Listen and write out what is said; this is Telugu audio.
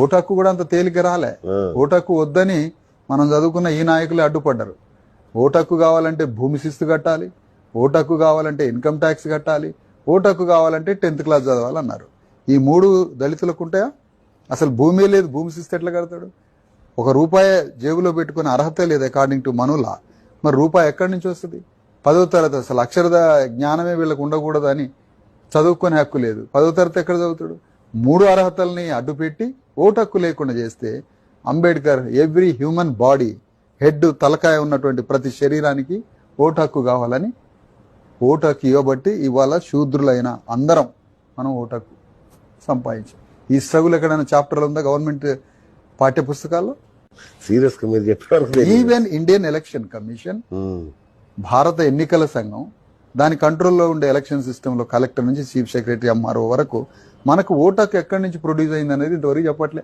ఓటు హక్కు కూడా అంత తేలిక రాలే. ఓటు హక్కు వద్దని మనం చదువుకున్న ఈ నాయకులే అడ్డుపడ్డారు. ఓటు హక్కు కావాలంటే భూమి శిస్తు కట్టాలి, ఓటు హక్కు కావాలంటే ఇన్కమ్ ట్యాక్స్ కట్టాలి, ఓటు హక్కు కావాలంటే 10th క్లాస్ చదవాలన్నారు. ఈ 3 దళితులకు ఉంటాయా? అసలు భూమి లేదు, భూమి శిస్తు ఎట్లా కడతాడు? ₹1 జేబులో పెట్టుకునే అర్హత లేదు అకార్డింగ్ టు మనులా. మరి రూపాయి ఎక్కడి నుంచి వస్తుంది? 10వ తరగతి అసలు అక్షర జ్ఞానమే వీళ్ళకు ఉండకూడదు అని చదువుకునే హక్కు లేదు. 10వ తరగతి ఎక్కడ చదువుతాడు? 3 అర్హతల్ని అడ్డుపెట్టి ఓటు హక్కు లేకుండా చేస్తే Ambedkar every human body head తలకాయ ఉన్నటువంటి ప్రతి శరీరానికి ఓటు హక్కు కావాలని ఓటు హక్కు ఇవ్వబట్టి ఇవాళ శూద్రులైన అందరం మనం ఓటు హక్కు సంపాదించాం. ఈ స్ట్రగుల్ ఎక్కడైనా చాప్టర్లు ఉందా గవర్నమెంట్ పాఠ్య పుస్తకాల్లో? సీరియస్ గా మీరు చెప్పారు. ఈవెన్ ఇండియన్ ఎలక్షన్ కమిషన్, భారత ఎన్నికల సంఘం, దాని కంట్రోల్లో ఉండే ఎలక్షన్ సిస్టమ్ లో కలెక్టర్ నుంచి చీఫ్ సెక్రటరీ ఎంఆర్ఓ వరకు మనకు ఓటు హక్కు ఎక్కడి నుంచి ప్రొడ్యూస్ అయింది అనేది ఇంతవరకు చెప్పట్లే.